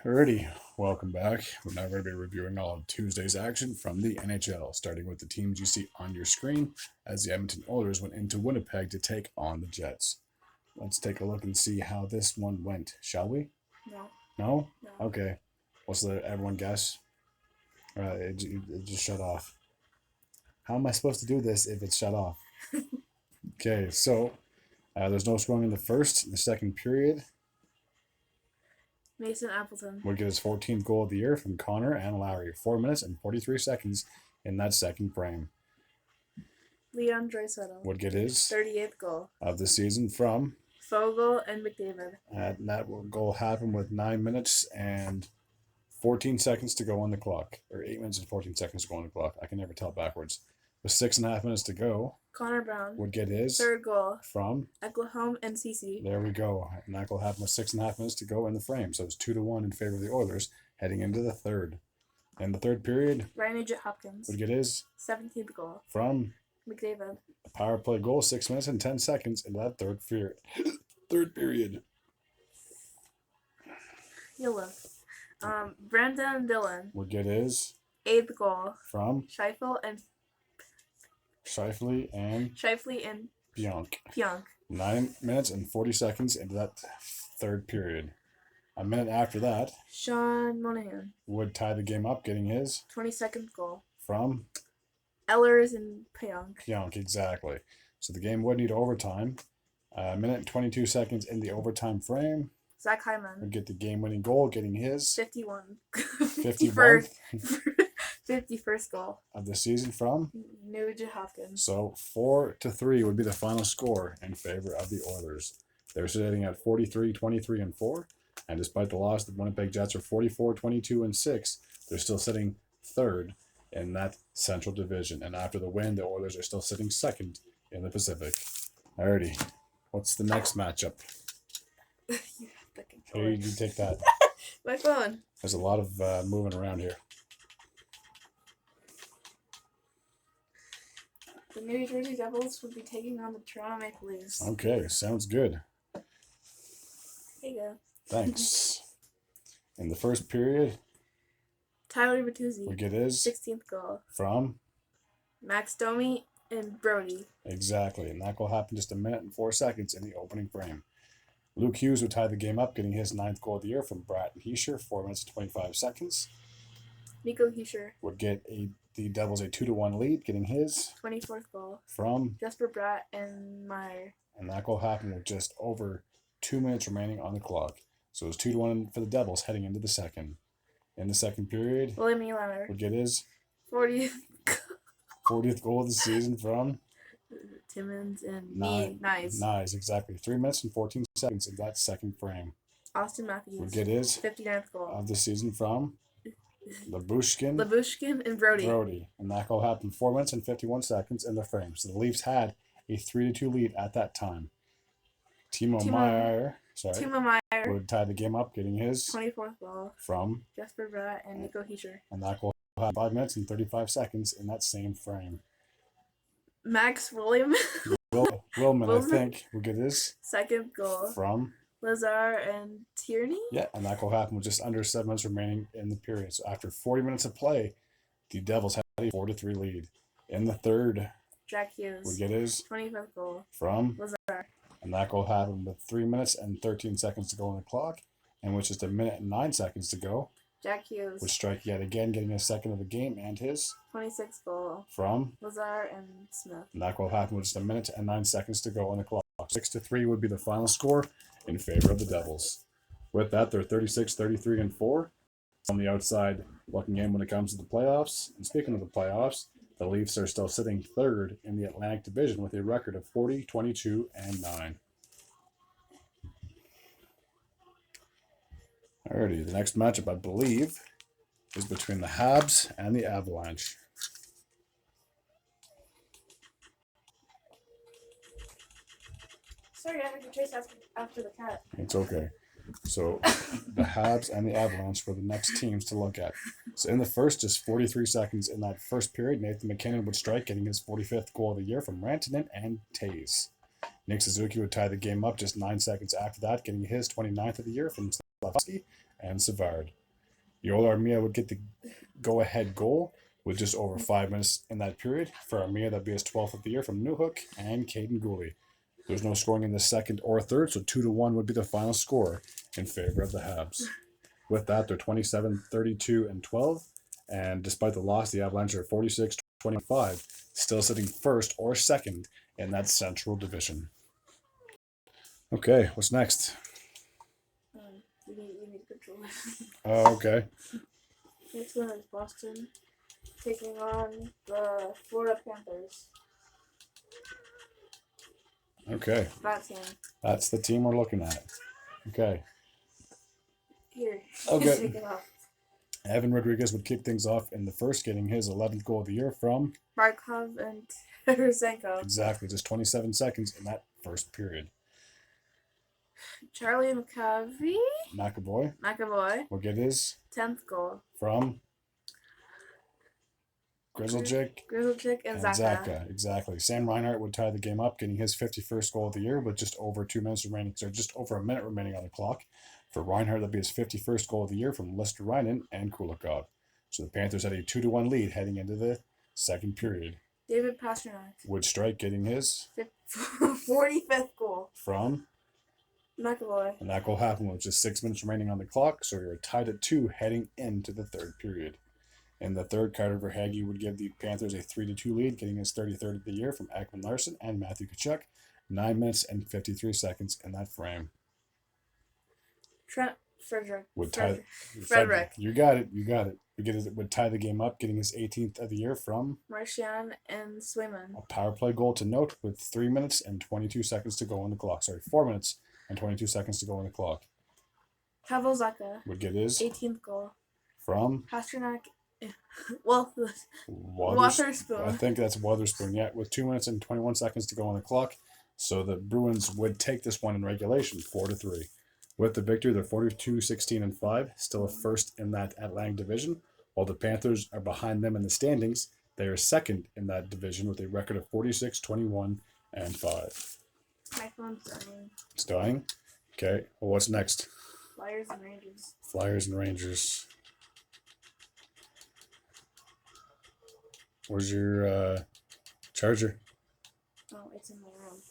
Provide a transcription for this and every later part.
Alrighty, welcome back. We're now going to be reviewing all of Tuesday's action from the NHL, starting with the teams you see on your screen as the Edmonton Oilers went into Winnipeg to take on the Jets. Let's take a look and see how this one went, shall we? No. No? No. Okay. What's the everyone guess? It just shut off. How am I supposed to do this if it's shut off? Okay, so there's no scoring in the first. In the second period, Mason Appleton. would get his 14th goal of the year from Connor and Lowry. 4 minutes and 43 seconds in that second frame. Leon Draisaitl. Would get his 38th goal. of the season from Fogle and McDavid. and that goal happened with 9 minutes and 14 seconds to go on the clock. Or 8 minutes and 14 seconds to go on the clock. I can never tell backwards. With 6.5 minutes to go, Connor Brown. would get his Third goal. from Oklahoma and CC. There we go. And that goal happened with 6.5 minutes to go in the frame. So it's 2-1 in favor of the Oilers heading into the third. In the third period, Ryan Nugent Hopkins. would get his 17th goal. from McDavid. a power play goal, 6 minutes and 10 seconds into that third period. You'll live. Brandon Dillon. Would get his 8th goal. from Scheifele and Scheifele and Pionk. Pionk. 9 minutes and 40 seconds into that third period. A minute after that, Sean Monahan. would tie the game up, getting his 22nd goal. from Ellers and Pionk. Pionk, exactly. So the game would need overtime. A minute and 22 seconds in the overtime frame. Zach Hyman. Would get the game-winning goal, getting his 51. 51st 51st goal. of the season from. Nugent Hopkins. So 4-3 would be the final score in favor of the Oilers. They're sitting at 43, 23, and 4. And despite the loss, the Winnipeg Jets are 44, 22, and 6. They're still sitting third in that Central Division. And after the win, the Oilers are still sitting second in the Pacific. Alrighty. What's the next matchup? You fucking Here, you take that. My phone. There's a lot of moving around here. The New Jersey Devils would be taking on the Toronto Maple Leafs. Okay, sounds good. There you go. Thanks. In the first period, Tyler Bertuzzi. we get his 16th goal. from. Max Domi and Brody. Exactly, and that goal happened just a minute and 4 seconds in the opening frame. Luke Hughes would tie the game up, getting his 9th goal of the year from Bratton Heischer, 4 minutes and 25 seconds. Nico Heischer. Would get the Devils a 2-1 lead, getting his 24th goal. from. Jesper Bratt and Meyer. And that goal happened with just over 2 minutes remaining on the clock. So it was 2-1 for the Devils heading into the second. In the second period, William Nylander. would get his 40th. 40th goal of the season from. Timmins and Nice. Nice. Exactly. 3 minutes and 14 seconds in that second frame. Austin Matthews. Would get his 59th goal. of the season from. Labushkin. and Brody. And that goal happened 4 minutes and 51 seconds in the frame. So the Leafs had a 3-2 lead at that time. Timo Meyer would tie the game up, getting his 24th goal. from. Jesper Bratt and Nico Heischer. And that goal happened 5 minutes and 35 seconds in that same frame. Max William. Willman, I think, would get his 2nd goal. from. Lazar and Tierney. Yeah, and that goal happened with just under 7 minutes remaining in the period. So after 40 minutes of play, the Devils had a 4-3 lead. In the third, Jack Hughes. would get his 25th goal. from. Lazar. And that goal happened with 3 minutes and 13 seconds to go on the clock. And with just a minute and 9 seconds to go, Jack Hughes. would strike yet again, getting his second of the game and his 26th goal. from. Lazar and Smith. And that goal happened with just a minute and 9 seconds to go on the clock. 6-3 would be the final score in favor of the Devils. With that, they're 36, 33, and 4 on the outside looking in when it comes to the playoffs. And speaking of the playoffs, the Leafs are still sitting third in the Atlantic Division with a record of 40, 22, and 9. Alrighty, the next matchup, I believe, is between the Habs and the Avalanche. Sorry, I had to chase after the cat. It's okay. So the Habs and the Avalanche were the next teams to look at. So in the first, just 43 seconds in that first period, Nathan MacKinnon would strike, getting his 45th goal of the year from Rantanen and Taves. Nick Suzuki would tie the game up just 9 seconds after that, getting his 29th of the year from Slavkovsky and Savard. Yoel Armia would get the go-ahead goal with just over 5 minutes in that period. For Armia, that'd be his 12th of the year from Newhook and Caden Gooley. There's no scoring in the second or third, so 2-1 would be the final score in favor of the Habs. With that, they're 27, 32, and 12. And despite the loss, the Avalanche are 46, 25, still sitting first or second in that Central Division. Okay, what's next? We need controllers. Oh, okay. Next one is Boston taking on the Florida Panthers. Okay. That team. That's the team we're looking at. Okay. Here. Okay. Take it off. Evan Rodriguez would kick things off in the first, getting his 11th goal of the year from Markov and Tarasenko. exactly just 27 seconds in that first period. Charlie McAvoy will get his 10th goal from Grizzlejic and Zaka. Exactly. Sam Reinhart would tie the game up, getting his 51st goal of the year with just over 2 minutes remaining, so just over a minute remaining on the clock. For Reinhart, that'd be his 51st goal of the year from Lester Reinen and Kulikov. So the Panthers had a 2-1 lead heading into the second period. David Pastrnak Would strike, getting his 45th goal from McAvoy. And that goal happened with just 6 minutes remaining on the clock, so we were tied at 2 heading into the third period. In the third, Carter Verhaeghe would give the Panthers a 3-2 lead, getting his 33rd of the year from Ekman Larson and Matthew Tkachuk. 9 minutes and 53 seconds in that frame. Frederick. You got it. Would tie the game up, getting his 18th of the year from Marchand and Swayman. A power play goal to note with 3 minutes and 22 seconds to go on the clock. 4 minutes and 22 seconds to go on the clock. Pavel Zacha would get his 18th goal from Pastrnak. Wotherspoon. I think that's Wotherspoon. Yeah, with 2 minutes and 21 seconds to go on the clock. So the Bruins would take this one in regulation, 4-3. With the victory, they're 42, 16, and 5, still a first in that Atlantic division. While the Panthers are behind them in the standings, they are second in that division with a record of 46, 21, and 5. My phone's dying. It's dying? Okay. Well, what's next? Flyers and Rangers. Flyers and Rangers. Where's your charger? Oh, it's in my room.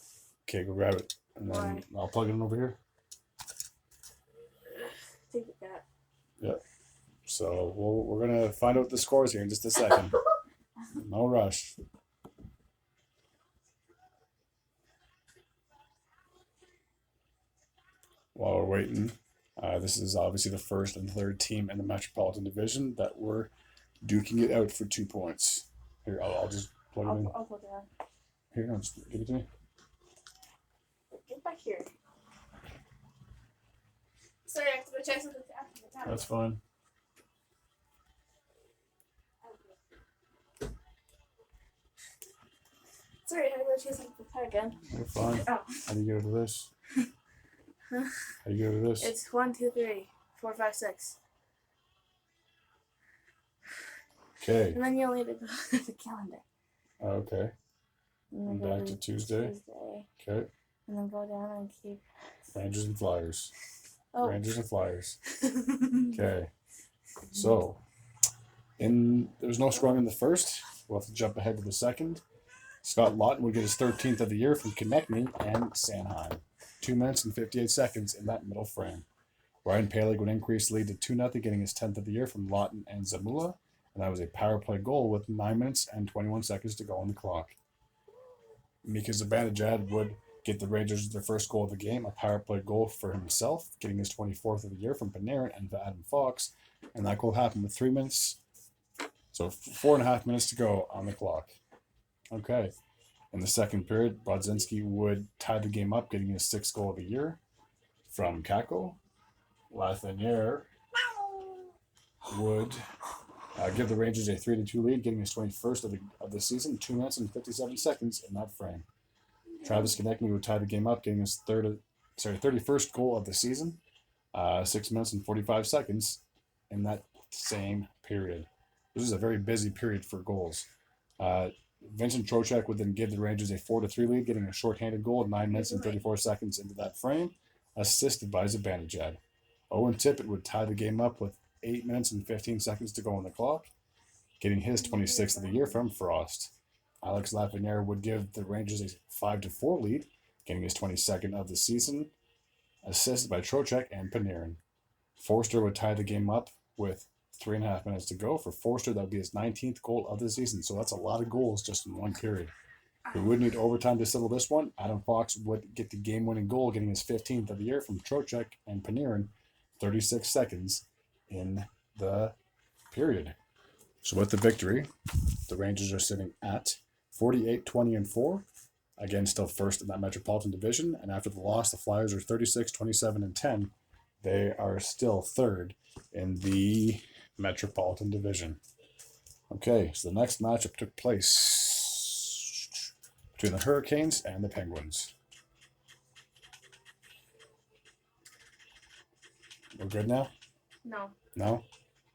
Okay, go grab it. And then I'll plug it in over here. Take the cat. Yep. So we're going to find out the scores here in just a second. No rush. While we're waiting, this is obviously the first and third team in the Metropolitan Division that were duking it out for 2 points. Here, I'll just plug it in. I'll plug it in. Here, no, just give it to me. Get back here. Sorry, I have to go check something after the time. That's fine. Sorry, I have to go chase something again. You're fine. Oh. How do you get over this? Huh? How do you get over this? It's 1, 2, 3, 4, 5, 6. Okay. And then you only need to go to the calendar. Okay. And back to Tuesday. Okay. And then go down and keep Rangers and Flyers. Oh. Rangers and Flyers. Okay. So, there's no scoring in the first. We'll have to jump ahead to the second. Scott Lawton would get his 13th of the year from Konechny and Sanheim. 2 minutes and 58 seconds in that middle frame. Ryan Palig would increase the lead to 2-0, getting his 10th of the year from Lawton and Zamula. And that was a power play goal with 9 minutes and 21 seconds to go on the clock. Mika Zibanejad would get the Rangers their first goal of the game, a power play goal for himself, getting his 24th of the year from Panarin and Adam Fox. And that goal happened with 3 minutes, so 4.5 minutes to go on the clock. Okay. In the second period, Brodzinski would tie the game up, getting his 6th goal of the year from Kako. Lafreniere would give the Rangers a 3-2 lead, getting his 21st of the season, 2 minutes and 57 seconds in that frame. Travis Konechny would tie the game up, getting his 31st goal of the season, 6 minutes and 45 seconds in that same period. This is a very busy period for goals. Vincent Trocheck would then give the Rangers a 4-3 lead, getting a shorthanded goal of 9 minutes and 34 seconds into that frame, assisted by Zibanejad. Owen Tippett would tie the game up with 8 minutes and 15 seconds to go on the clock, getting his 26th of the year from Frost. Alex Lafreniere would give the Rangers a 5-4 lead, getting his 22nd of the season, assisted by Trocheck and Panarin. Forster would tie the game up with 3.5 minutes to go. For Forster, that would be his 19th goal of the season. So that's a lot of goals just in one period. We would need overtime to settle this one. Adam Fox would get the game-winning goal, getting his 15th of the year from Trocheck and Panarin, 36 seconds in the period. So with the victory, the Rangers are sitting at 48-20-4. Again, still first in that Metropolitan Division. And after the loss, the Flyers are 36-27-10. They are still third in the Metropolitan Division. Okay, so the next matchup took place between the Hurricanes and the Penguins. We're good now? No. No?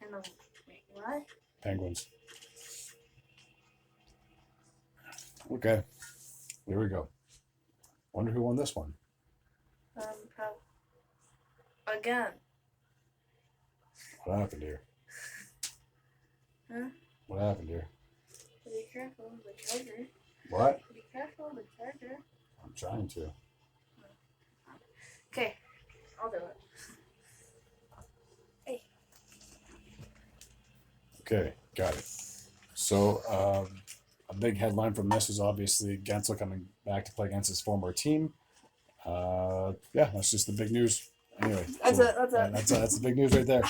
I know. Wait, what? Penguins. Okay, here we go. Wonder who won this one. Again. What happened here? Huh? What happened here? Be careful, the charger. What? Be careful, the charger. I'm trying to. Okay, I'll do it. Hey. Okay, got it. So, a big headline from this is obviously Gensel coming back to play against his former team. Yeah, that's just the big news. Anyway, That's the big news right there.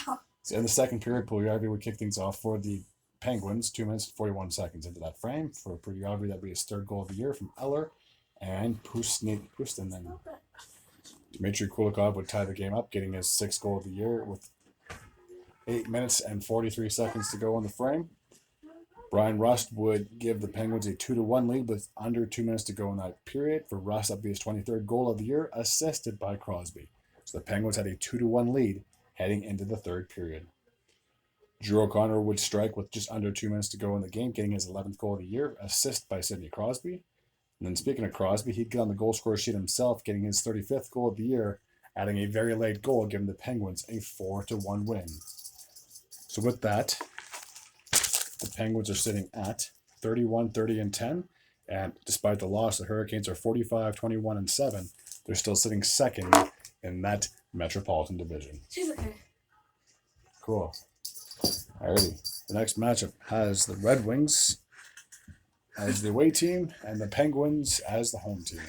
So in the second period, Puljujärvi would kick things off for the Penguins, 2 minutes and 41 seconds into that frame. For Puljujärvi, that'd be his third goal of the year from Eller and Pustin. Then Dmitry Kulikov would tie the game up, getting his sixth goal of the year with 8 minutes and 43 seconds to go in the frame. Brian Rust would give the Penguins a 2-1 lead with under 2 minutes to go in that period. For Rust, that'd be his 23rd goal of the year, assisted by Crosby. So the Penguins had a 2-1 lead heading into the third period. Drew O'Connor would strike with just under 2 minutes to go in the game, getting his 11th goal of the year, assist by Sidney Crosby. And then speaking of Crosby, he'd get on the goal scorer sheet himself, getting his 35th goal of the year, adding a very late goal, giving the Penguins a 4-1 win. So with that, the Penguins are sitting at 31-30-10. And despite the loss, the Hurricanes are 45-21-7. They're still sitting second in that Metropolitan Division. She's okay. Cool. Alrighty. The next matchup has the Red Wings as the away team and the Penguins as the home team.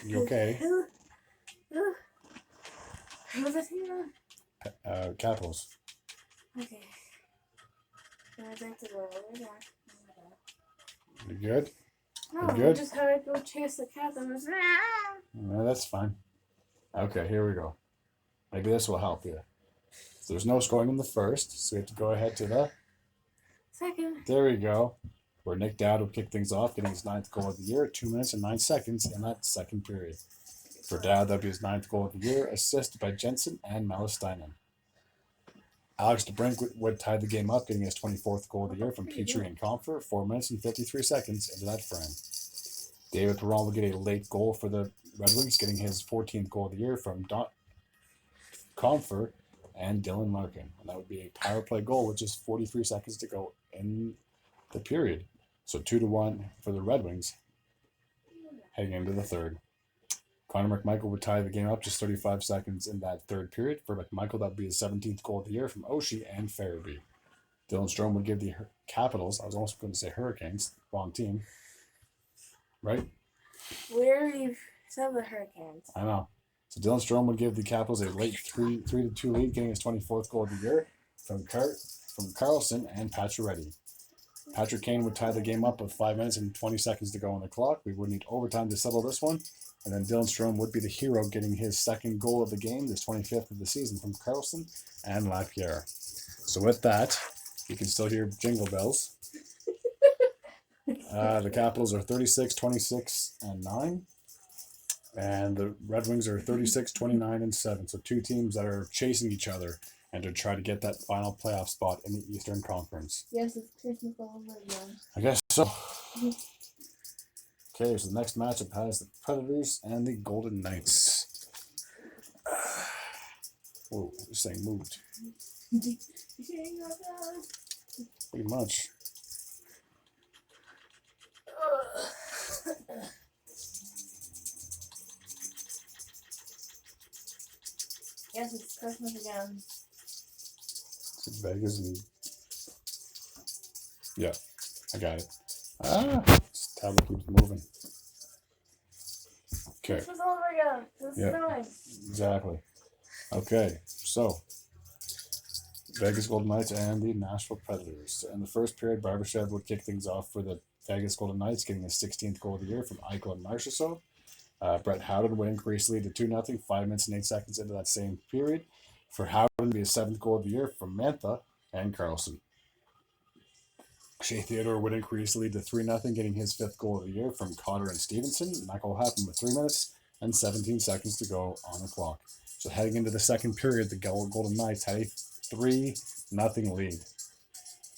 You okay? Who's the team? Capitals. Okay. I think to go over there. You good? No, You good? I just had to go chase the cat and was No, that's fine. Okay, here we go. Maybe this will help you. So there's no scoring in the first, so we have to go ahead to the second. There we go. Where Nick Dowd will kick things off, getting his 9th goal of the year, 2 minutes and 9 seconds in that second period. For Dowd, that'd be his 9th goal of the year, assisted by Jensen and Malistinen. Alex DeBrink would tie the game up, getting his 24th goal of the year from Petrie and Comfer, 4 minutes and 53 seconds into that frame. David Perron would get a late goal for the Red Wings, getting his 14th goal of the year from Comfer and Dylan Larkin. And that would be a power play goal with just 43 seconds to go in the period. So 2-1 for the Red Wings heading into the third. Connor McMichael would tie the game up just 35 seconds in that third period. For McMichael, that would be his 17th goal of the year from Oshie and Farabee. Dylan Strome would give the Capitals, I was almost going to say Hurricanes, wrong team, right? Where you said the Hurricanes. I know. So Dylan Strome would give the Capitals a late 3-2 lead, getting his 24th goal of the year from Carlson and Pacioretty. Patrick Kane would tie the game up with 5 minutes and 20 seconds to go on the clock. We would need overtime to settle this one. And then Dylan Strome would be the hero, getting his second goal of the game, his 25th of the season from Carlson and Lapierre. So with that, you can still hear jingle bells. The Capitals are 36-26-9. And the Red Wings are 36-29-7. So two teams that are chasing each other and to try to get that final playoff spot in the Eastern Conference. Yes, it's Christmas all over again. I guess so. Okay, so the next matchup has the Predators and the Golden Knights. Whoa, this thing moved. Pretty much. Yes, it's Christmas again. It's Vegas and yeah, I got it. This tablet keeps moving. Okay. Christmas all over again. This is nice. Exactly. Okay, so Vegas Golden Knights and the Nashville Predators. In the first period, Barbashev would kick things off for the Vegas Golden Knights, getting his 16th goal of the year from Eichel and Marchessault. Brett Howden would increase the lead to 2-0, 5 minutes and 8 seconds into that same period. For Howden to be his 7th goal of the year from Mantha and Carlson. Shea Theodore would increase the lead to 3-0, getting his 5th goal of the year from Cotter and Stevenson. And that goal happened with 3 minutes and 17 seconds to go on the clock. So heading into the second period, the Golden Knights had a 3-0 lead.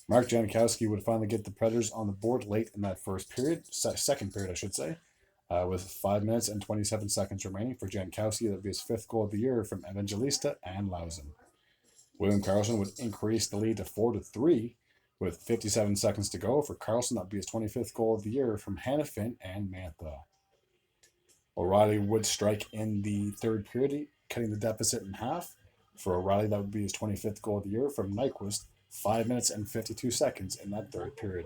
Mark Janikowski would finally get the Predators on the board late in that second period, I should say, with 5 minutes and 27 seconds remaining. For Janikowski, that would be his 5th goal of the year from Evangelista and Lausen. William Karlsson would increase the lead to 4-3 with 57 seconds to go. For Karlsson, that would be his 25th goal of the year from Hanifin and Mantha. O'Reilly would strike in the third period, cutting the deficit in half. For O'Reilly, that would be his 25th goal of the year from Nyquist, 5 minutes and 52 seconds in that third period.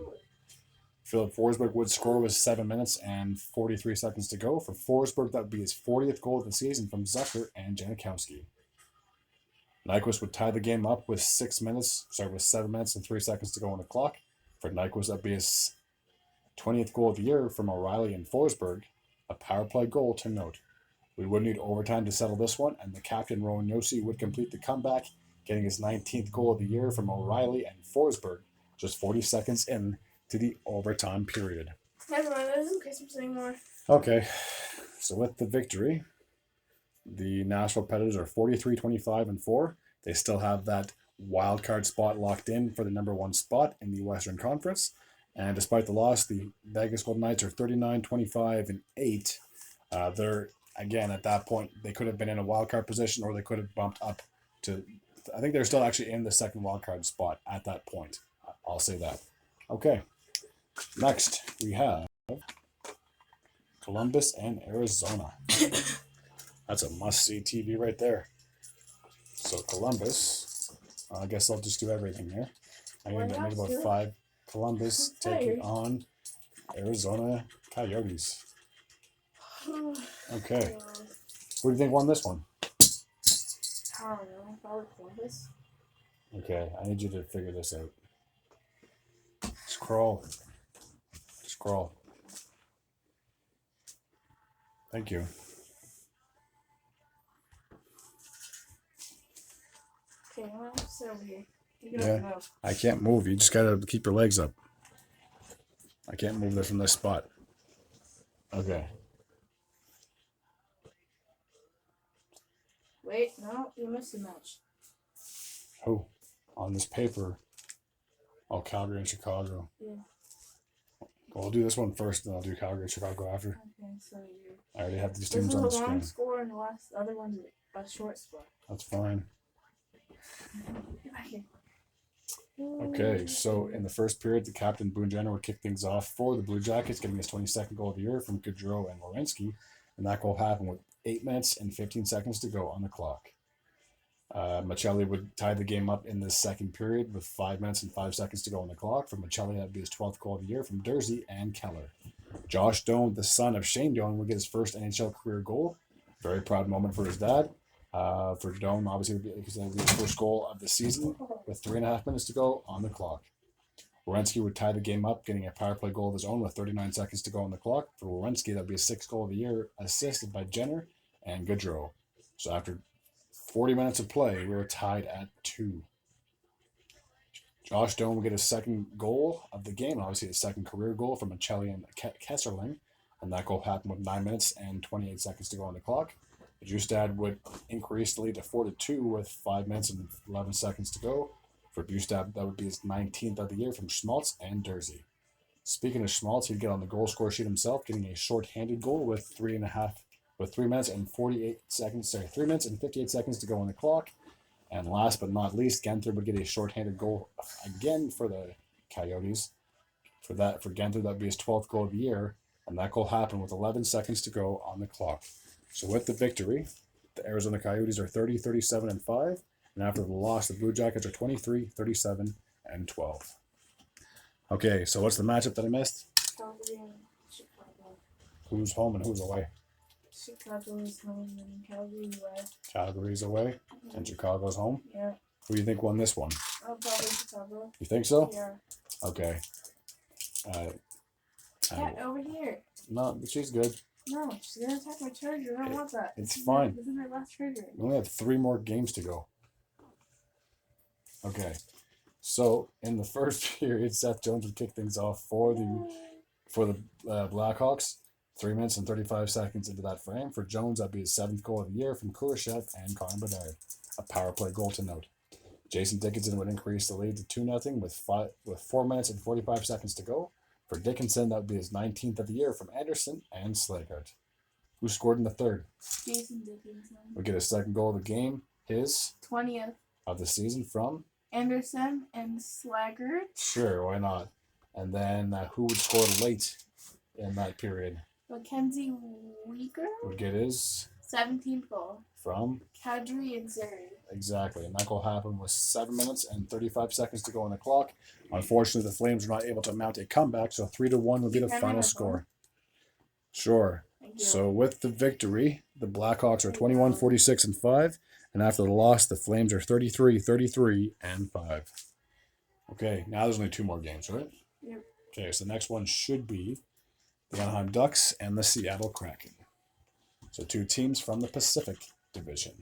Philip Forsberg would score with 7 minutes and 43 seconds to go. For Forsberg, that would be his 40th goal of the season from Zucker and Janikowski. Nyquist would tie the game up with 7 minutes and 3 seconds to go on the clock. For Nyquist, that would be his 20th goal of the year from O'Reilly and Forsberg, a power play goal to note. We would need overtime to settle this one, and the captain, Rowan Josi, would complete the comeback, getting his 19th goal of the year from O'Reilly and Forsberg, just 40 seconds in to the overtime period. Never mind, that isn't Christmas anymore. Okay, so with the victory, the Nashville Predators are 43-25-4. They still have that wild card spot locked in for the number 1 spot in the Western Conference. And despite the loss, the Vegas Golden Knights are 39-25-8. They're, again, at that point, they could have been in a wild card position, or they could have bumped up to, I think they're still actually in the second wild card spot at that point. I'll say that. Okay. Next, we have Columbus and Arizona. That's a must-see TV right there. So Columbus, I guess I'll just do everything here. I need about 5. Columbus taking on Arizona Coyotes. Okay. Who do you think won this one? I don't know. Probably Columbus. Okay, I need you to figure this out. Scroll. Thank you. Okay, I'm gonna sit over here. Yeah, I can't move. You just gotta keep your legs up. I can't move this from this spot. Okay. Wait, no, you missed a match. Who? On this paper. Oh, Calgary and Chicago. Yeah. Well, I'll do this one first, then I'll do Calgary and Chicago after. Okay, so you're... I already have these This teams is on a the long screen. score, and the other one's a short score. That's fine. Okay. Okay, so in the first period, the captain Boone Jenner would kick things off for the Blue Jackets, getting his 22nd goal of the year from Gaudreau and Werenski, and that goal happened with 8 minutes and 15 seconds to go on the clock. Machelli would tie the game up in the second period with 5 minutes and 5 seconds to go on the clock. For Machelli, that would be his 12th goal of the year from Dursey and Keller. Josh Doan, the son of Shane Doan, would get his first NHL career goal. Very proud moment for his dad. For Doan, obviously, it would be his first goal of the season with 3.5 minutes to go on the clock. Werenski would tie the game up, getting a power play goal of his own with 39 seconds to go on the clock. For Werenski, that would be his 6th goal of the year, assisted by Jenner and Gaudreau. So after 40 minutes of play, we were tied at 2. Josh Doan will get his 2nd goal of the game, obviously his 2nd career goal from Machelli and Kesserling, and that goal happened with 9 minutes and 28 seconds to go on the clock. Bjugstad would increase the lead to 4-2 with 5 minutes and 11 seconds to go. For Bjugstad, that would be his 19th of the year from Schmaltz and Dursey. Speaking of Schmaltz, he'd get on the goal score sheet himself, getting a short-handed goal with 3 minutes and 48 seconds. Sorry, 3 minutes and 58 seconds to go on the clock. And last but not least, Genther would get a short-handed goal again for the Coyotes. For Genther, that'd be his 12th goal of the year, and that goal happened with 11 seconds to go on the clock. So with the victory, the Arizona Coyotes are 30, 37, and 5, and after the loss, the Blue Jackets are 23, 37, and 12. Okay, so what's the matchup that I missed? Calgary and Chicago. Who's home and who's away? Chicago is home and Calgary away. Calgary's away, and Chicago's home. Yeah. Who do you think won this one? Probably Chicago. You think so? Yeah. Okay. Cat over here. No, she's good. No, she's gonna attack my charger. I don't want that. It's fine. This is my last charger. We only have 3 more games to go. Okay. So in the first period, Seth Jones would kick things off for the Blackhawks. 3 minutes and 35 seconds into that frame. For Jones, that'd be his 7th goal of the year from Kurashev and Connor Bedard. A power play goal to note. Jason Dickinson would increase the lead to 2-0 with 4 minutes and 45 seconds to go. For Dickinson, that would be his 19th of the year from Anderson and Slagart. Who scored in the third? Jason Dickinson. Would get his 2nd goal of the game, his 20th. of the season from Anderson and Slaggert. Sure, why not? And then who would score late in that period? Mackenzie Weegar. Would get his 17th goal. from Kadri and Zeri. Exactly, and that goal happened with 7 minutes and 35 seconds to go on the clock. Unfortunately, the Flames were not able to mount a comeback, so 3-1 would be the final score. Sure. So with the victory, the Blackhawks are 21, 46, and 5, and after the loss, the Flames are 33, 33, and 5. Okay, now there's only 2 more games, right? Yep. Okay, so the next one should be the Anaheim Ducks and the Seattle Kraken. So 2 teams from the Pacific Division.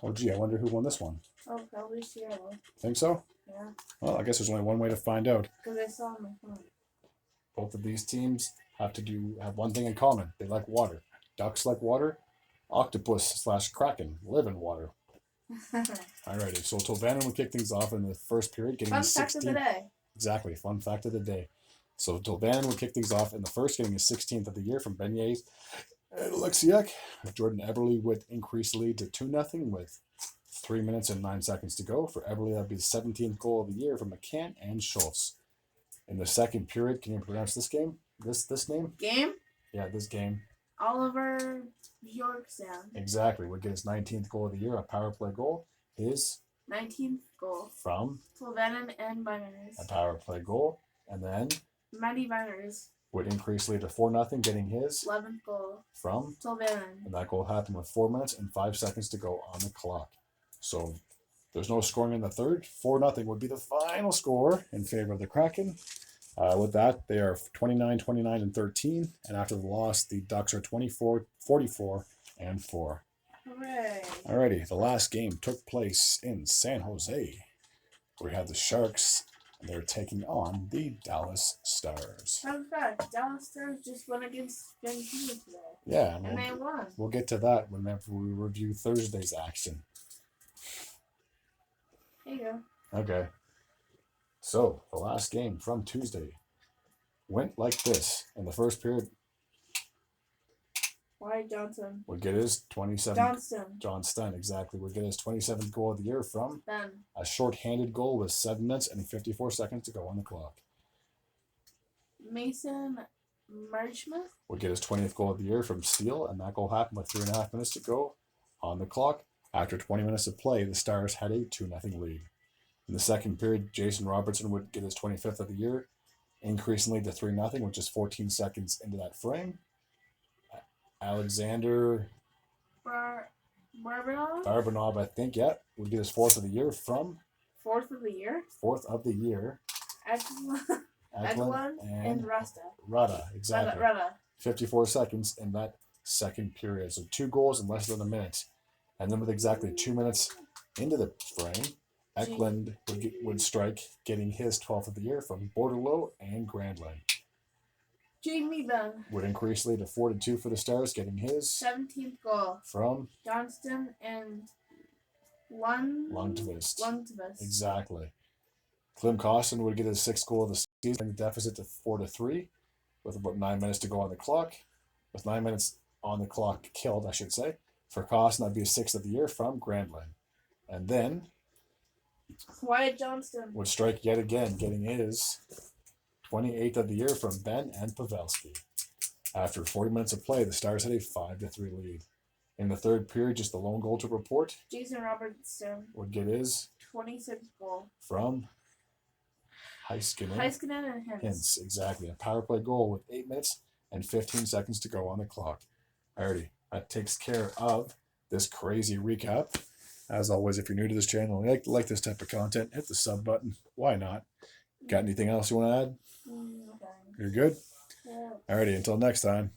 Oh, gee, I wonder who won this one. Oh, probably Seattle. Think so? Yeah. Well, I guess there's only one way to find out. Because I saw on my phone. Both of these teams have one thing in common. They like water. Ducks like water. Octopus/Kraken live in water. Alrighty, so Tolvanen would kick things off in the first period, getting his 16th. Fun fact of the day. Exactly, fun fact of the day. So Tolvanen would kick things off in the first, getting his 16th of the year from Beniers and Alexiak. Jordan Eberle would increase the lead to 2-0 with 3 minutes and 9 seconds to go. For Eberle, that'd be his 17th goal of the year from McCann and Schultz. In the second period, can you pronounce this game? This name? Game? Yeah, this game. Oliver Bjorkstrand. Exactly. Would get his 19th goal of the year, a power play goal. His 19th goal. From Tolvanen and Beiners. a power play goal. And then Matty Beiners. would increase lead to 4-0, getting his 11th goal. from Tolvanen. and that goal happened with 4 minutes and 5 seconds to go on the clock. So there's no scoring in the third. 4-0 would be the final score in favor of the Kraken. With that, they are 29, 29, and 13. And after the loss, the Ducks are 24, 44, and 4. Hooray. Alrighty, the last game took place in San Jose, where we had the Sharks, and they're taking on the Dallas Stars. Fun fact, Dallas Stars just won against Vancouver today. Yeah, And they won. we'll get to that whenever we review Thursday's action. There you go. Okay. So, the last game from Tuesday went like this. In the first period, Wyatt Johnson. would get his 27th. Johnston, exactly. Would get his 27th goal of the year from Ben. a short-handed goal with 7 minutes and 54 seconds to go on the clock. Mason Marchmuth. Would get his 20th goal of the year from Steele, and that goal happened with 3.5 minutes to go on the clock. After 20 minutes of play, the Stars had a 2-0 lead. In the second period, Jason Robertson would get his 25th of the year, increasing lead to 3-0, with just 14 seconds into that frame. Alexander Barbanov, I think, would get his 4th of the year from 4th of the year. 4th of the year. Eglon and Rada, exactly. Rada. 54 seconds in that second period. So 2 goals in less than a minute. And then with exactly 2 minutes into the frame, Eklund would strike, getting his 12th of the year from Bordelot and Grandland. Jamie Benn. Would increase lead to 4-2 for the Stars, getting his 17th goal from Johnston and Lundqvist. Exactly. Klim Kostin would get his 6th goal of the season, bring the deficit to 4-3, with about 9 minutes to go on the clock. With 9 minutes on the clock killed, I should say. For Kostin, that'd be his 6th of the year from Grandland. And then Wyatt Johnston would strike yet again, getting his 28th of the year from Ben and Pavelski. After 40 minutes of play, the Stars had a 5-3 lead. In the third period, just the lone goal to report. Jason Robertson Would get his 26th goal from Heiskanen and Hintz. Hintz. Exactly. A power play goal with 8 minutes and 15 seconds to go on the clock. Alrighty, that takes care of this crazy recap. As always, if you're new to this channel and you like this type of content, hit the sub button. Why not? Got anything else you want to add? Okay. You're good? Yeah. Alrighty, until next time.